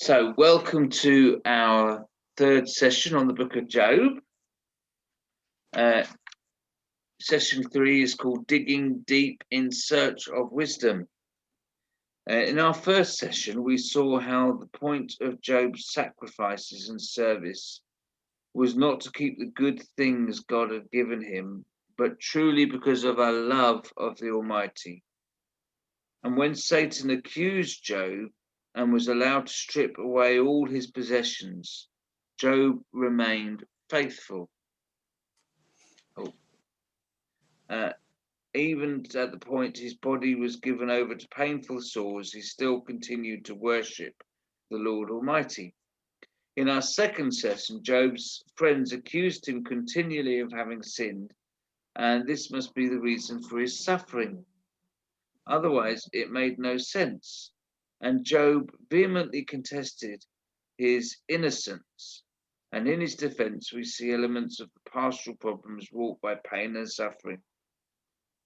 So, welcome to our third session on the book of Job. Session 3 is called Digging Deep in Search of Wisdom. In our first session, we saw how the point of Job's sacrifices and service was not to keep the good things God had given him, but truly because of our love of the Almighty. And when Satan accused Job and was allowed to strip away all his possessions, Job remained faithful. Even at the point his body was given over to painful sores, he still continued to worship the Lord Almighty. In our second session, Job's friends accused him continually of having sinned, and this must be the reason for his suffering. Otherwise, it made no sense. And Job vehemently contested his innocence. And in his defense, we see elements of the pastoral problems wrought by pain and suffering.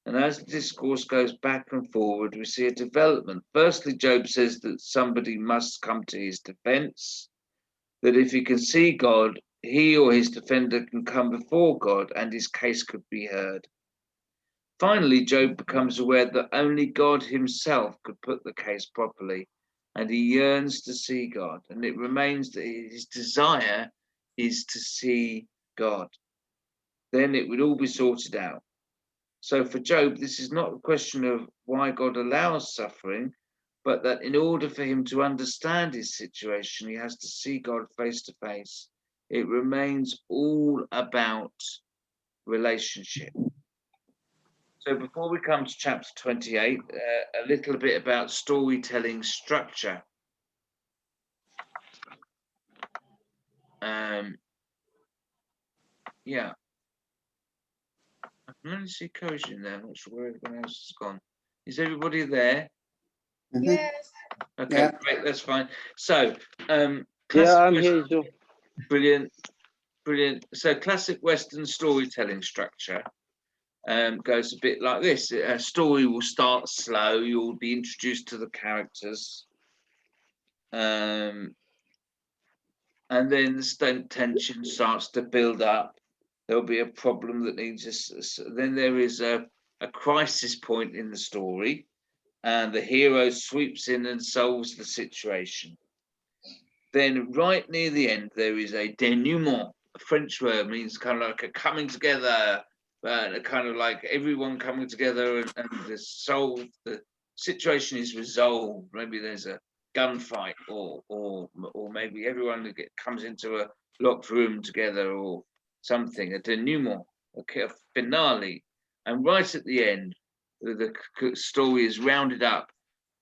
And as the discourse goes back and forward, we see a development. Firstly, Job says that somebody must come to his defense, that if he can see God, he or his defender can come before God and his case could be heard. Finally, Job becomes aware that only God himself could put the case properly, and he yearns to see God. And it remains that his desire is to see God. Then it would all be sorted out. So for Job, this is not a question of why God allows suffering, but that in order for him to understand his situation, he has to see God face to face. It remains all about relationship. So before we come to chapter 28, a little bit about storytelling structure. Yeah. I can only see Koji in there. I'm not sure where everyone else has gone. Is everybody there? Yes. Okay, yeah. Great, that's fine. So, yeah, I'm here too. Brilliant. So, classic Western storytelling structure goes a bit like this. A story will start slow. You'll be introduced to the characters, and then the tension starts to build up. There'll be a problem that needs us. Then there is a crisis point in the story, and the hero sweeps in and solves the situation. Then right near the end, there is a denouement. A French word means kind of like a coming together, kind of like everyone coming together and the situation is resolved. Maybe there's a gunfight or maybe everyone comes into a locked room together or something, a denouement, a finale. And right at the end, the story is rounded up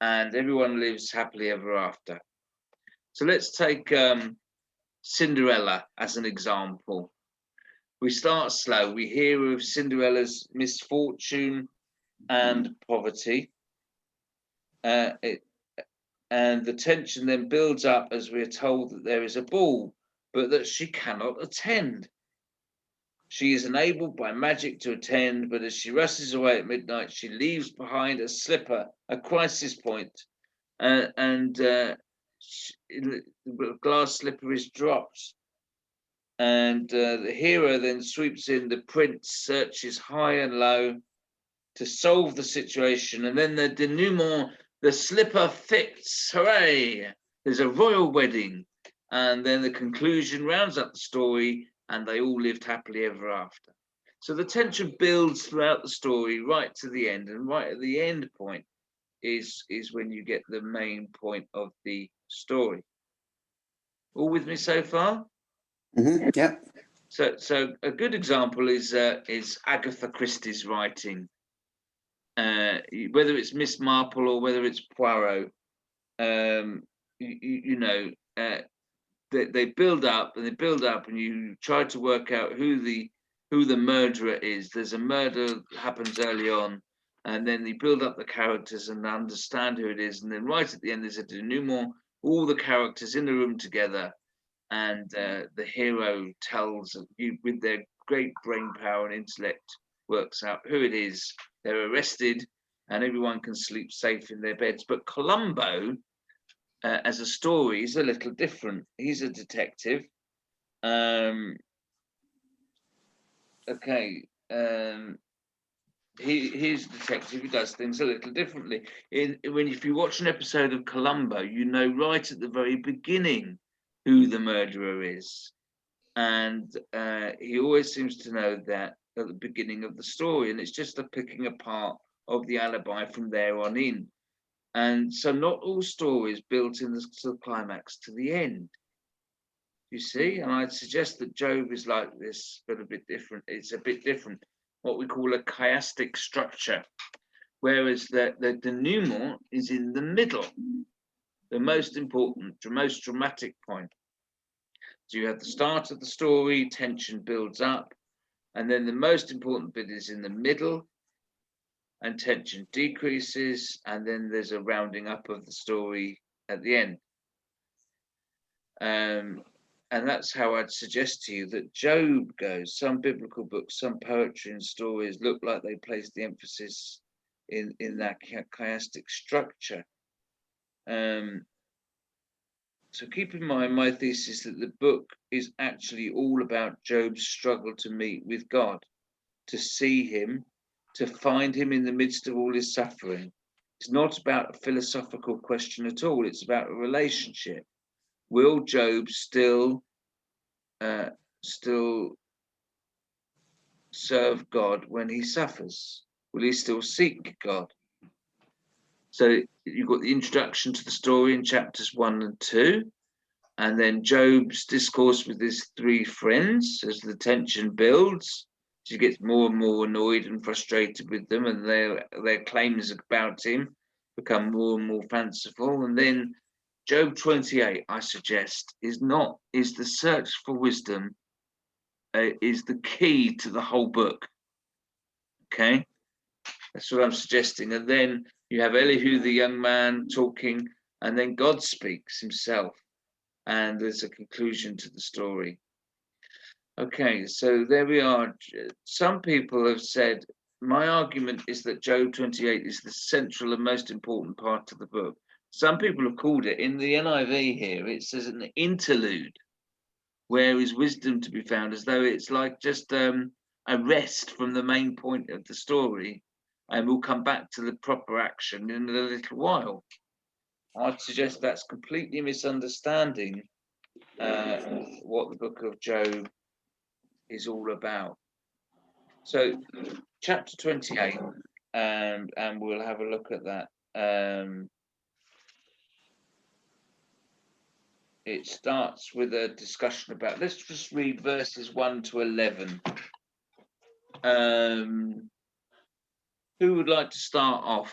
and everyone lives happily ever after. So let's take Cinderella as an example. We start slow. We hear of Cinderella's misfortune and poverty. And the tension then builds up as we're told that there is a ball, but that she cannot attend. She is enabled by magic to attend, but as she rushes away at midnight, she leaves behind a slipper, a crisis point, the glass slipper is dropped, and the hero then sweeps in. The prince searches high and low to solve the situation, and then the denouement, the slipper fits. Hooray! There's a royal wedding, and then the conclusion rounds up the story, and they all lived happily ever after. So the tension builds throughout the story right to the end, and right at the end point is when you get the main point of the story. All with me so far? Yeah. So a good example is Agatha Christie's writing. Whether it's Miss Marple or whether it's Poirot, they build up and you try to work out who the murderer is. There's a murder that happens early on, and then they build up the characters and understand who it is, and then right at the end there's a denouement, all the characters in the room together, and the hero tells you with their great brain power and intellect, works out who it is. They're arrested and everyone can sleep safe in their beds. But Columbo as a story is a little different. He's a detective. He's a detective who does things a little differently. If you watch an episode of Columbo, you know right at the very beginning who the murderer is, and he always seems to know that at the beginning of the story, and it's just a picking apart of the alibi from there on in. And so not all stories built in the climax to the end. You see, and I'd suggest that Job is like this, but a bit different. It's a bit different, what we call a chiastic structure, whereas the denouement is in the middle, the most important, the most dramatic point. So you have the start of the story, tension builds up, and then the most important bit is in the middle, and tension decreases, and then there's a rounding up of the story at the end. And that's how I'd suggest to you that Job goes. Some biblical books, some poetry and stories look like they place the emphasis in that chiastic structure. So keep in mind my thesis that the book is actually all about Job's struggle to meet with God, to see him, to find him in the midst of all his suffering. It's not about a philosophical question at all. It's about a relationship. Will Job still serve God when he suffers? Will he still seek God? So you've got the introduction to the story in chapters 1 and 2, and then Job's discourse with his three friends as the tension builds. He gets more and more annoyed and frustrated with them, and their claims about him become more and more fanciful. And then Job 28, I suggest, is the search for wisdom, is the key to the whole book. Okay, that's what I'm suggesting. And then you have Elihu, the young man, talking, and then God speaks himself, and there's a conclusion to the story. Okay, so there we are. Some people have said, my argument is that Job 28 is the central and most important part of the book. Some people have called it, in the NIV here, it says an interlude, where is wisdom to be found, as though it's like just a rest from the main point of the story, and we'll come back to the proper action in a little while. I'd suggest that's completely misunderstanding what the book of Job is all about. So chapter 28, and we'll have a look at that. It starts with a discussion about, let's just read verses 1 to 11. Who would like to start off?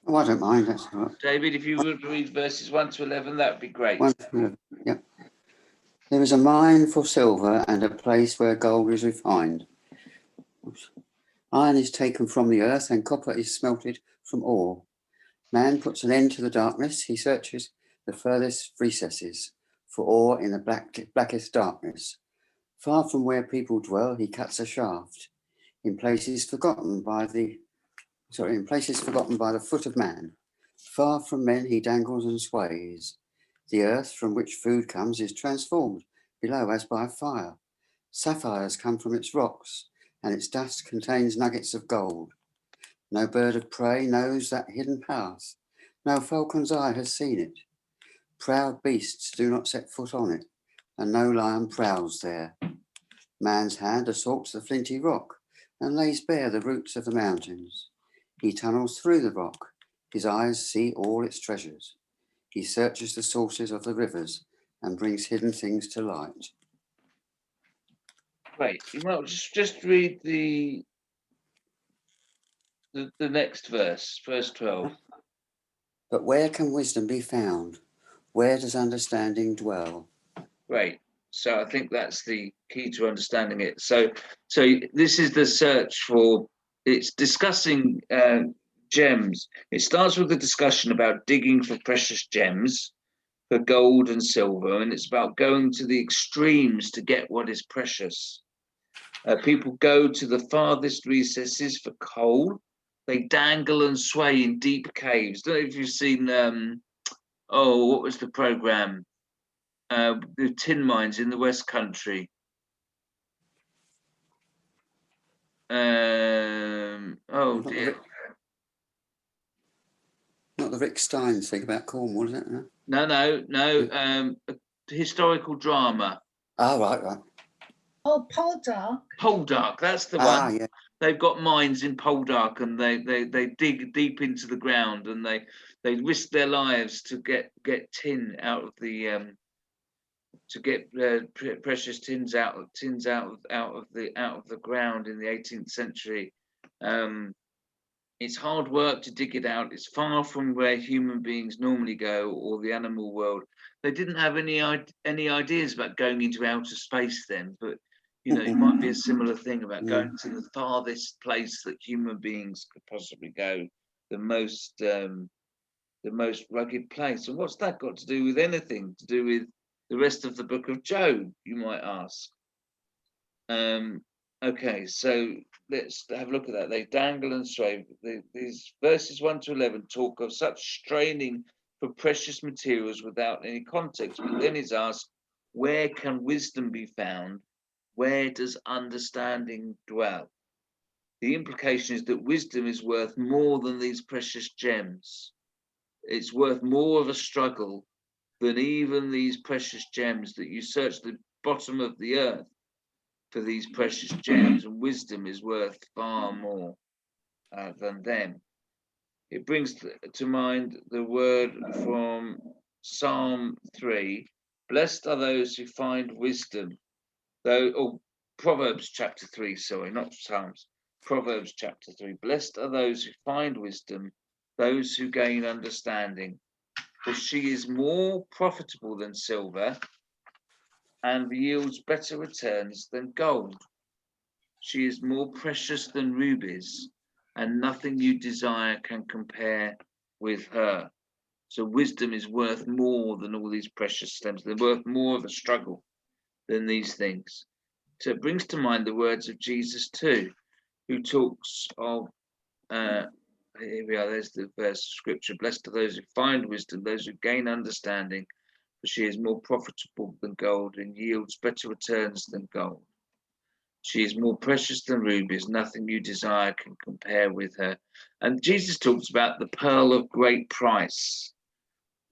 Oh, I don't mind. That's all right. David, if you would read verses 1 to 11, that would be great. Yep. There is a mine for silver and a place where gold is refined. Iron is taken from the earth and copper is smelted from ore. Man puts an end to the darkness. He searches the furthest recesses for ore in the blackest darkness. Far from where people dwell, he cuts a shaft. In places forgotten by the foot of man. Far from men he dangles and sways. The earth from which food comes is transformed below as by fire. Sapphires come from its rocks, and its dust contains nuggets of gold. No bird of prey knows that hidden path. No falcon's eye has seen it. Proud beasts do not set foot on it, and no lion prowls there. Man's hand assaults the flinty rock and lays bare the roots of the mountains. He tunnels through the rock. His eyes see all its treasures. He searches the sources of the rivers and brings hidden things to light. Great. You might just read the next verse, verse 12. But where can wisdom be found? Where does understanding dwell? Great. So I think that's the key to understanding it. So this is the search for, it's discussing gems. It starts with a discussion about digging for precious gems, for gold and silver, and it's about going to the extremes to get what is precious. People go to the farthest recesses for coal. They dangle and sway in deep caves. Don't know if you've seen oh, what was the program? The tin mines in the West Country. Oh dear. Not the Rick Stein thing about Cornwall, is it? No. A historical drama. Oh, right. Oh, Poldark. Poldark, that's the one. Yeah. They've got mines in Poldark, and they dig deep into the ground, and they risk their lives to get tin out of the to get precious tins out of the ground in the 18th century. It's hard work to dig it out. It's far from where human beings normally go, or the animal world. They didn't have any ideas about going into outer space then, but it might be a similar thing about going to the farthest place that human beings could possibly go, the most rugged place. And what's that got to do with anything to do with the rest of the book of Job, you might ask? Okay, so let's have a look at that. They dangle and sway. These verses 1 to 11 talk of such straining for precious materials without any context. But then it's asked, where can wisdom be found? Where does understanding dwell? The implication is that wisdom is worth more than these precious gems. It's worth more of a struggle than even these precious gems, that you search the bottom of the earth for these precious gems, and wisdom is worth far more than them. It brings to mind the word from Psalm 3, blessed are those who find wisdom, Proverbs chapter 3, sorry, not Psalms, Proverbs chapter 3, blessed are those who find wisdom, those who gain understanding, for she is more profitable than silver and yields better returns than gold. She is more precious than rubies, and nothing you desire can compare with her. So wisdom is worth more than all these precious stems. They're worth more of a struggle than these things. So it brings to mind the words of Jesus too, who talks of, here we are, there's the verse of scripture, blessed are those who find wisdom, those who gain understanding, for she is more profitable than gold and yields better returns than gold. She is more precious than rubies, nothing you desire can compare with her. And Jesus talks about the pearl of great price.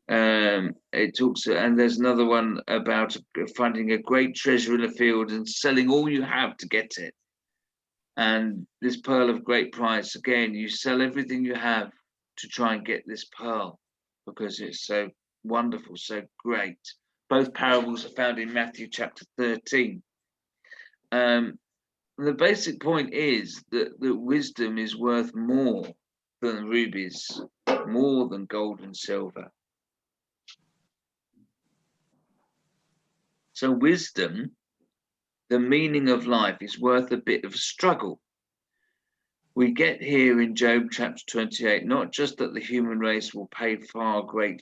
It talks, and there's another one about finding a great treasure in a field and selling all you have to get it. And this pearl of great price, again, you sell everything you have to try and get this pearl because it's so wonderful, so great. Both parables are found in Matthew chapter 13. The basic point is that wisdom is worth more than rubies, more than gold and silver. So wisdom, the meaning of life, is worth a bit of a struggle. We get here in Job chapter 28, not just that the human race will pay for great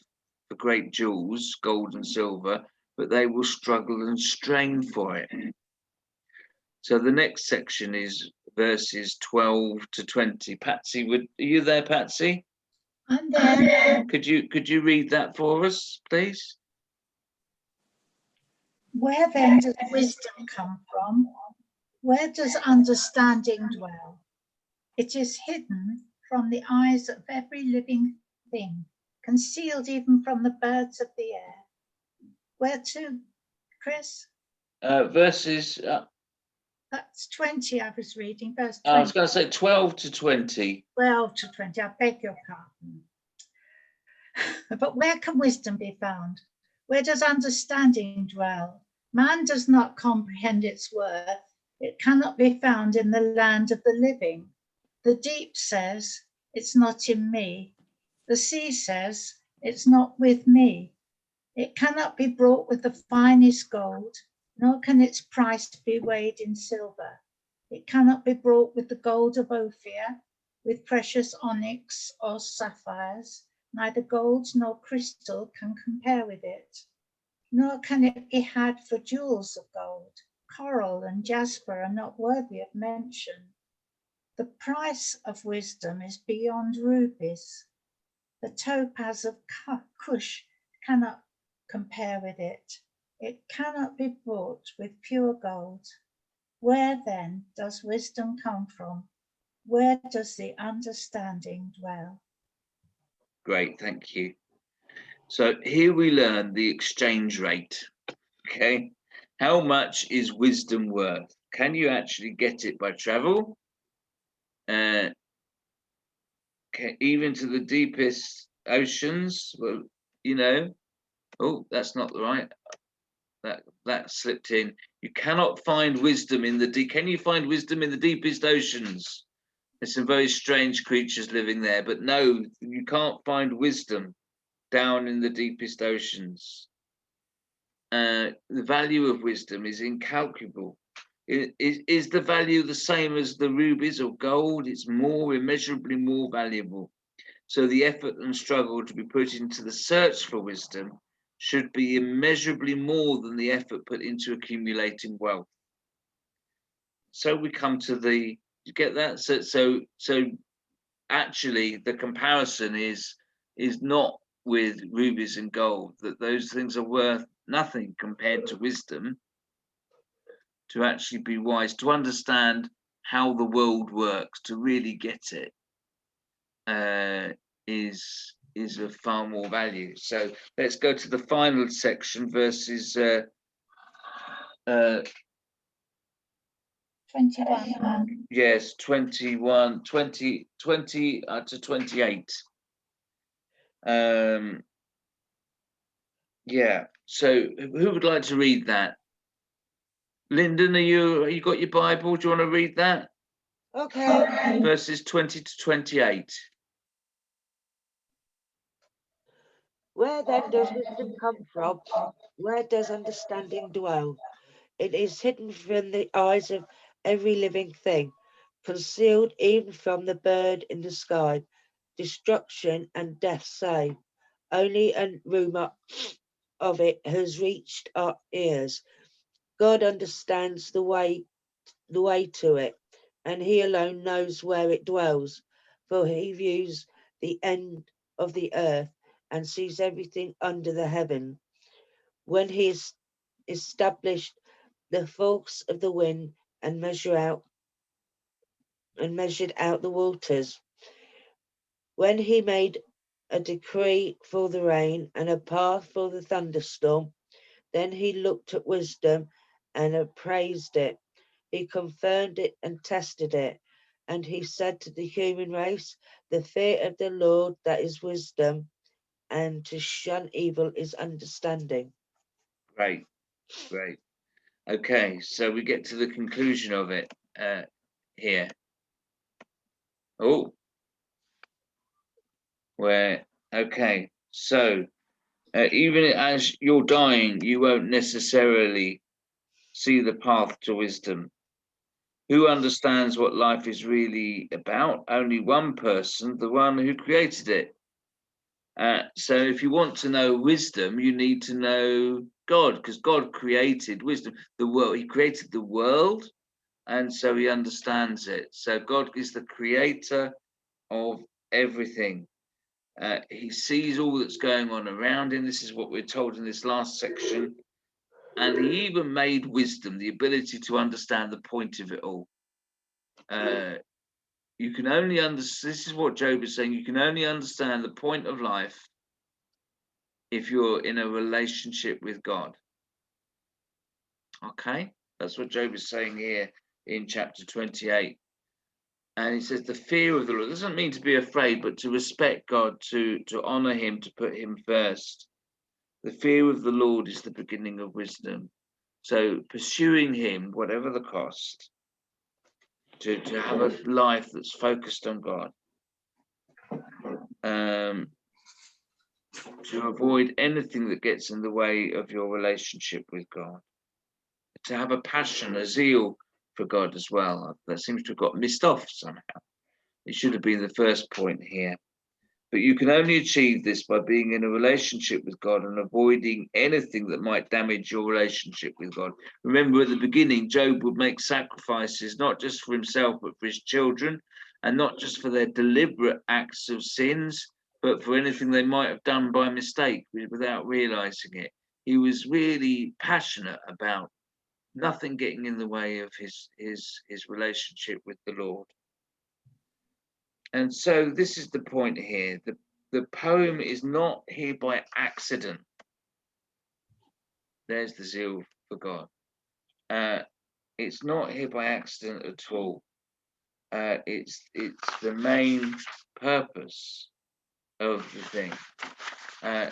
jewels, gold and silver, but they will struggle and strain for it. So the next section is verses 12 to 20. Patsy, are you there, Patsy? I'm there. Could you read that for us, please? Where then does wisdom come from? Where does understanding dwell? It is hidden from the eyes of every living thing, concealed even from the birds of the air. Where to, Chris? Verses... That's 20 I was reading, verse 20. I was going to say 12 to 20. 12 to 20, I beg your pardon. But where can wisdom be found? Where does understanding dwell? Man does not comprehend its worth. It cannot be found in the land of the living. The deep says, it's not in me. The sea says, it's not with me. It cannot be brought with the finest gold, nor can its price be weighed in silver. It cannot be brought with the gold of Ophir, with precious onyx or sapphires. Neither gold nor crystal can compare with it. Nor can it be had for jewels of gold. Coral and jasper are not worthy of mention. The price of wisdom is beyond rubies. The topaz of Cush cannot compare with it. It cannot be bought with pure gold. Where then does wisdom come from? Where does the understanding dwell? Great, thank you. So here we learn the exchange rate. Okay, how much is wisdom worth? Can you actually get it by travel? Even to the deepest oceans? Well, you know, oh, that's not right. That slipped in. You cannot find wisdom in the deep. Can you find wisdom in the deepest oceans? There's some very strange creatures living there, but no, you can't find wisdom down in the deepest oceans. The value of wisdom is incalculable. Is the value the same as the rubies or gold? It's more, immeasurably more valuable. So the effort and struggle to be put into the search for wisdom should be immeasurably more than the effort put into accumulating wealth. So we come to the, you get that? So actually the comparison is not with rubies and gold, that those things are worth nothing compared to wisdom. To actually be wise, to understand how the world works, to really get it, is of far more value. So let's go to the final section, verses 21. Yes, 21, 20 to 28. Yeah, so who would like to read that? Lyndon, you got your Bible? Do you want to read that? Okay. Verses 20 to 28. Where then does wisdom come from? Where does understanding dwell? It is hidden from the eyes of every living thing, concealed even from the bird in the sky. Destruction and death say, only a rumor of it has reached our ears. God understands the way to it, and he alone knows where it dwells, for he views the end of the earth and sees everything under the heaven. When he has established the force of the wind and measured out the waters, when he made a decree for the rain and a path for the thunderstorm, then he looked at wisdom and appraised it. He confirmed it and tested it. And he said to the human race, the fear of the Lord, that is wisdom, and to shun evil is understanding. Great. Okay, so we get to the conclusion of it here. Oh, okay, so even as you're dying, you won't necessarily see the path to wisdom. Who understands what life is really about? Only one person, the one who created it. So if you want to know wisdom, you need to know God, because God created wisdom. The world, he created the world, and so he understands it. So God is the creator of everything. He sees all that's going on around him. This is what we're told in this last section. And he even made wisdom, the ability to understand the point of it all. You can only understand, this is what Job is saying, you can only understand the point of life if you're in a relationship with God. Okay, that's what Job is saying here in chapter 28. And he says the fear of the Lord doesn't mean to be afraid, but to respect God, to honor him, to put him first. The fear of the Lord is the beginning of wisdom. So pursuing him, whatever the cost, to have a life that's focused on God, to avoid anything that gets in the way of your relationship with God, to have a passion, a zeal for God as well. That seems to have got missed off somehow. It should have been the first point here. But you can only achieve this by being in a relationship with God and avoiding anything that might damage your relationship with God. Remember at the beginning, Job would make sacrifices, not just for himself, but for his children, and not just for their deliberate acts of sins, but for anything they might have done by mistake without realizing it. He was really passionate about nothing getting in the way of his relationship with the Lord. And so this is the point here. The poem is not here by accident. There's the zeal for God. It's not here by accident at all. It's the main purpose of the thing.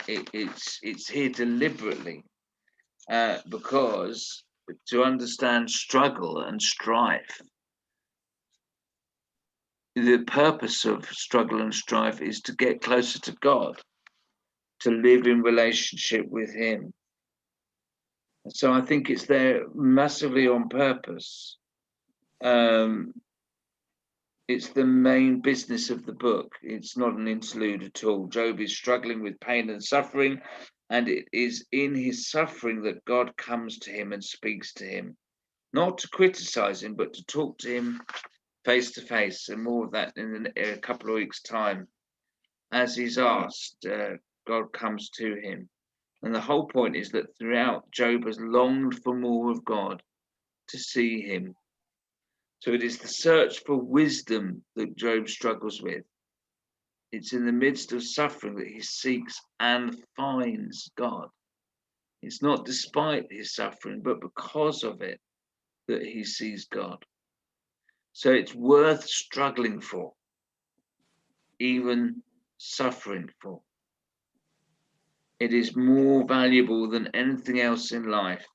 It's here deliberately because to understand struggle and strife, the purpose of struggle and strife is to get closer to God, to live in relationship with Him. And so I think it's there massively on purpose. It's the main business of the book. It's not an interlude at all. Job is struggling with pain and suffering, and it is in his suffering that God comes to him and speaks to him, not to criticize him, but to talk to him face to face. And more of that in a couple of weeks' time. As he's asked, God comes to him. And the whole point is that throughout, Job has longed for more of God, to see him. So it is the search for wisdom that Job struggles with. It's in the midst of suffering that he seeks and finds God. It's not despite his suffering, but because of it that he sees God. So it's worth struggling for, even suffering for. It is more valuable than anything else in life.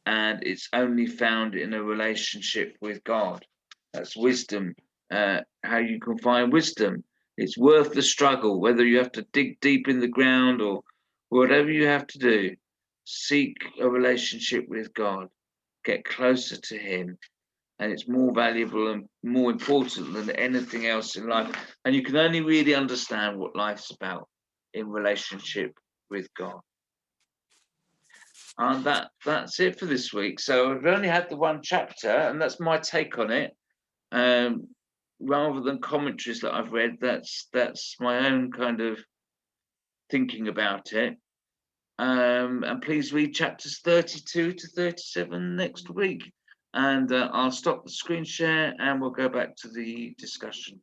And it's only found in a relationship with God. That's wisdom. How you can find wisdom. It's worth the struggle, whether you have to dig deep in the ground or whatever you have to do. Seek a relationship with God. Get closer to Him. And it's more valuable and more important than anything else in life. And you can only really understand what life's about in relationship with God. And that's it for this week. So I've only had the one chapter, and that's my take on it. Rather than commentaries that I've read, that's my own kind of thinking about it. And please read chapters 32 to 37 next week. And I'll stop the screen share and we'll go back to the discussion.